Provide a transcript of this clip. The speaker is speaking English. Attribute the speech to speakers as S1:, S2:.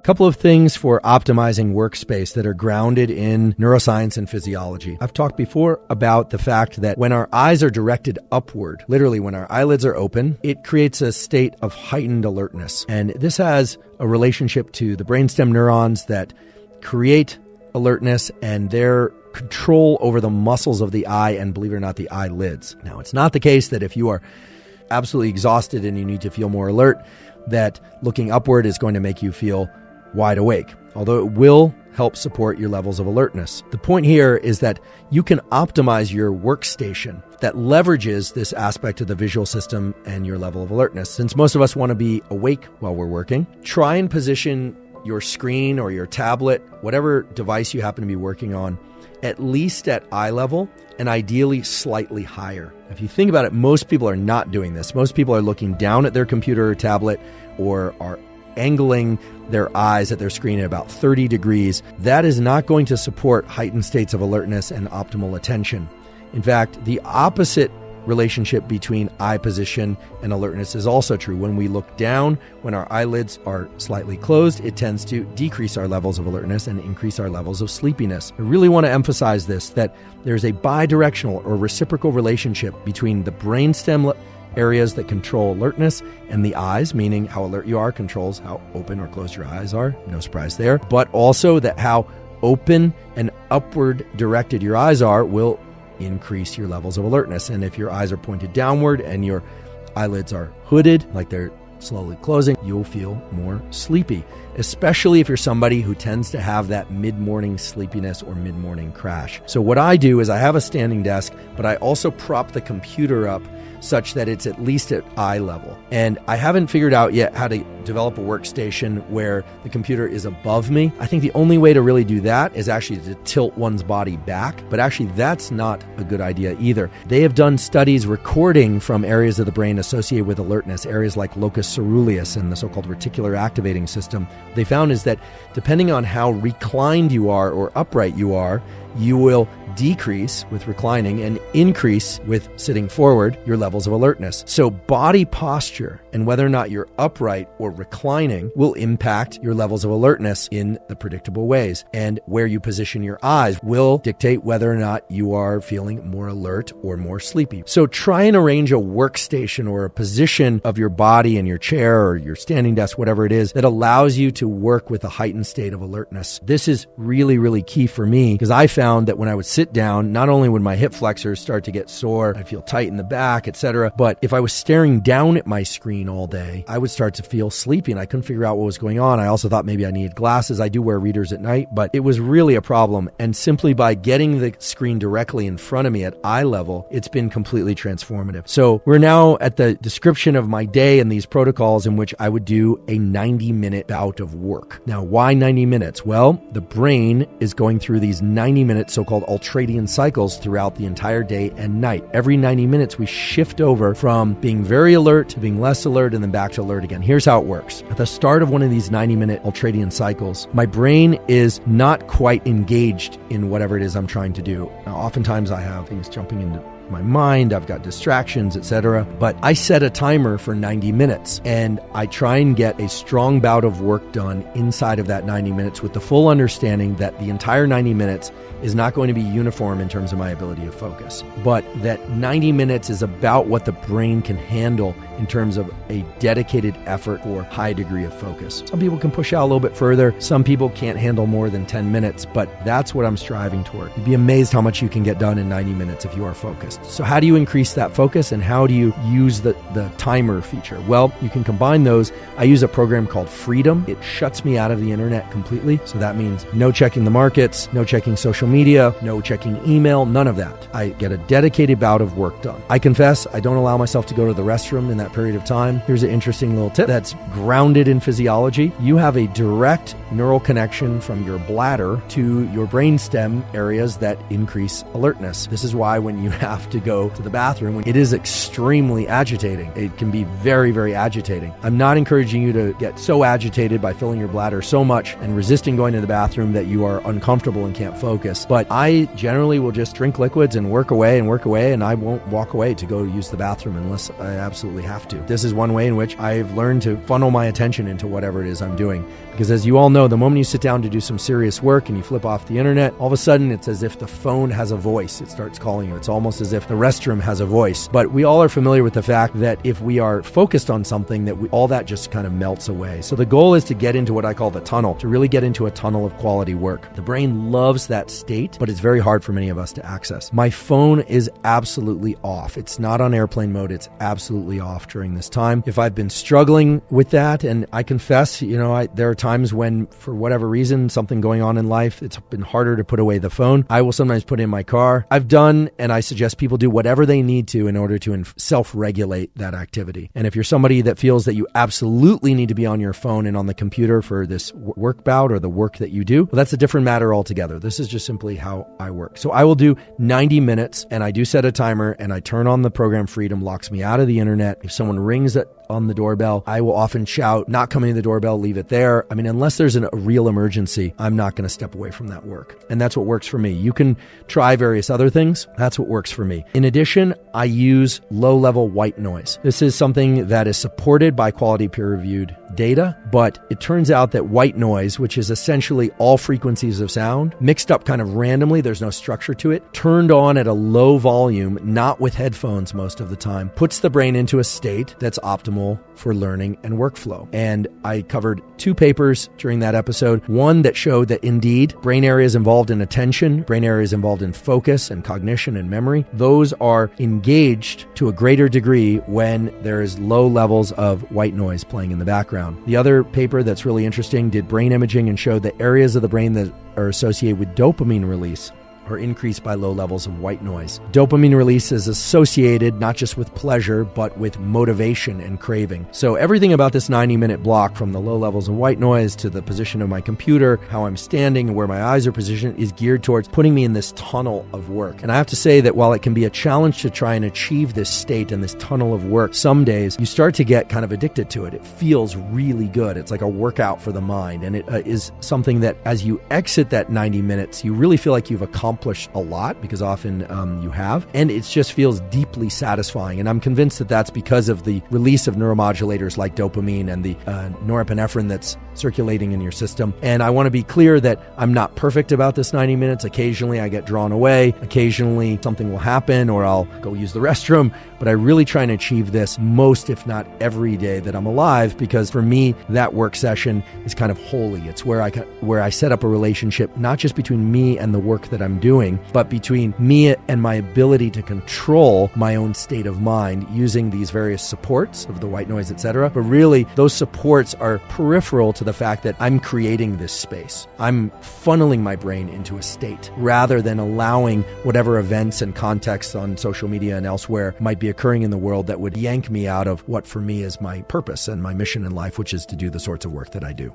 S1: Couple of things for optimizing workspace that are grounded in neuroscience and physiology. I've talked before about the fact that when our eyes are directed upward, literally when our eyelids are open, it creates a state of heightened alertness. And this has a relationship to the brainstem neurons that create alertness and their control over the muscles of the eye and, believe it or not, the eyelids. Now, it's not the case that if you are absolutely exhausted and you need to feel more alert, that looking upward is going to make you feel wide awake, although it will help support your levels of alertness. The point here is that you can optimize your workstation that leverages this aspect of the visual system and your level of alertness. Since most of us want to be awake while we're working, try and position your screen or your tablet, whatever device you happen to be working on, at least at eye level and ideally slightly higher. If you think about it, most people are not doing this. Most people are looking down at their computer or tablet or are angling their eyes at their screen at about 30 degrees. That is not going to support heightened states of alertness and optimal attention. In fact, the opposite relationship between eye position and alertness is also true. When we look down, when our eyelids are slightly closed, it tends to decrease our levels of alertness and increase our levels of sleepiness. I really want to emphasize this, that there's a bidirectional or reciprocal relationship between the brainstem areas that control alertness and the eyes, meaning how alert you are controls how open or closed your eyes are. No surprise there. But also that how open and upward directed your eyes are will increase your levels of alertness. And if your eyes are pointed downward and your eyelids are hooded, like they're slowly closing, you'll feel more sleepy, especially if you're somebody who tends to have that mid-morning sleepiness or mid-morning crash. So what I do is I have a standing desk, but I also prop the computer up such that it's at least at eye level. And I haven't figured out yet how to develop a workstation where the computer is above me. I think the only way to really do that is actually to tilt one's body back, but actually that's not a good idea either. They have done studies recording from areas of the brain associated with alertness, areas like locus coeruleus and the so-called reticular activating system. They found is that depending on how reclined you are or upright you are, you will decrease with reclining and increase with sitting forward your levels of alertness. So body posture and whether or not you're upright or reclining will impact your levels of alertness in the predictable ways. And where you position your eyes will dictate whether or not you are feeling more alert or more sleepy. So try and arrange a workstation or a position of your body in your chair or your standing desk, whatever it is, that allows you to work with a heightened state of alertness. This is really, really key for me because I found that when I would sit down, not only would my hip flexors start to get sore, I'd feel tight in the back, etc., but if I was staring down at my screen all day, I would start to feel sleepy and I couldn't figure out what was going on. I also thought maybe I needed glasses. I do wear readers at night, but it was really a problem. And simply by getting the screen directly in front of me at eye level, it's been completely transformative. So we're now at the description of my day and these protocols in which I would do a 90-minute bout of work. Now, why 90 minutes? Well, the brain is going through these 90-minute so-called ultradian cycles throughout the entire day and night. Every 90 minutes, we shift over from being very alert to being less alert and then back to alert again. Here's how it works. At the start of one of these 90-minute ultradian cycles, my brain is not quite engaged in whatever it is I'm trying to do. Now, oftentimes I have things jumping into my mind, I've got distractions, etc. But I set a timer for 90 minutes and I try and get a strong bout of work done inside of that 90 minutes with the full understanding that the entire 90 minutes is not going to be uniform in terms of my ability to focus, but that 90 minutes is about what the brain can handle in terms of a dedicated effort or high degree of focus. Some people can push out a little bit further. Some people can't handle more than 10 minutes, but that's what I'm striving toward. You'd be amazed how much you can get done in 90 minutes if you are focused. So how do you increase that focus and how do you use the timer feature? Well, you can combine those. I use a program called Freedom. It shuts me out of the internet completely. So that means no checking the markets, no checking social media, no checking email, none of that. I get a dedicated bout of work done. I confess, I don't allow myself to go to the restroom in that period of time. Here's an interesting little tip that's grounded in physiology. You have a direct neural connection from your bladder to your brainstem areas that increase alertness. This is why when you have have to go to the bathroom. It is extremely agitating. It can be very, very agitating. I'm not encouraging you to get so agitated by filling your bladder so much and resisting going to the bathroom that you are uncomfortable and can't focus. But I generally will just drink liquids and work away, and I won't walk away to go use the bathroom unless I absolutely have to. This is one way in which I've learned to funnel my attention into whatever it is I'm doing. Because as you all know, the moment you sit down to do some serious work and you flip off the internet, all of a sudden it's as if the phone has a voice. It starts calling you. It's almost as if the restroom has a voice. But we all are familiar with the fact that if we are focused on something, that all that just kind of melts away. So the goal is to get into what I call the tunnel, to really get into a tunnel of quality work. The brain loves that state, but it's very hard for many of us to access. My phone is absolutely off. It's not on airplane mode. It's absolutely off during this time. If I've been struggling with that, and I confess, there are times when, for whatever reason, something going on in life, it's been harder to put away the phone. I will sometimes put it in my car. I've done, and I suggest people do whatever they need to in order to self-regulate that activity. And if you're somebody that feels that you absolutely need to be on your phone and on the computer for this work bout or the work that you do, well, that's a different matter altogether. This is just simply how I work. So I will do 90 minutes, and I do set a timer, and I turn on the program Freedom, locks me out of the internet. If someone rings on the doorbell, I will often shout, not coming to the doorbell, leave it there. I mean, unless there's a real emergency, I'm not going to step away from that work. And that's what works for me. You can try various other things. That's what works for me. In addition, I use low-level white noise. This is something that is supported by quality peer-reviewed data, but it turns out that white noise, which is essentially all frequencies of sound, mixed up kind of randomly, there's no structure to it, turned on at a low volume, not with headphones most of the time, puts the brain into a state that's optimal for learning and workflow. And I covered 2 papers during that episode. One that showed that indeed brain areas involved in attention, brain areas involved in focus and cognition and memory, those are engaged to a greater degree when there is low levels of white noise playing in the background. The other paper that's really interesting did brain imaging and showed that areas of the brain that are associated with dopamine release are increased by low levels of white noise. Dopamine release is associated not just with pleasure, but with motivation and craving. So everything about this 90-minute block, from the low levels of white noise to the position of my computer, how I'm standing and where my eyes are positioned, is geared towards putting me in this tunnel of work. And I have to say that while it can be a challenge to try and achieve this state and this tunnel of work, some days you start to get kind of addicted to it. It feels really good. It's like a workout for the mind. And it is something that as you exit that 90 minutes, you really feel like you've accomplished a lot, because often you have, and it just feels deeply satisfying. And I'm convinced that that's because of the release of neuromodulators like dopamine and the norepinephrine that's circulating in your system. And I want to be clear that I'm not perfect about this 90 minutes. Occasionally I get drawn away. Occasionally something will happen, or I'll go use the restroom. But I really try and achieve this most, if not every day that I'm alive, because for me, that work session is kind of holy. It's where I set up a relationship, not just between me and the work that I'm doing, but between me and my ability to control my own state of mind using these various supports of the white noise, etc. But really, those supports are peripheral to the fact that I'm creating this space. I'm funneling my brain into a state rather than allowing whatever events and contexts on social media and elsewhere might be occurring in the world that would yank me out of what for me is my purpose and my mission in life, which is to do the sorts of work that I do.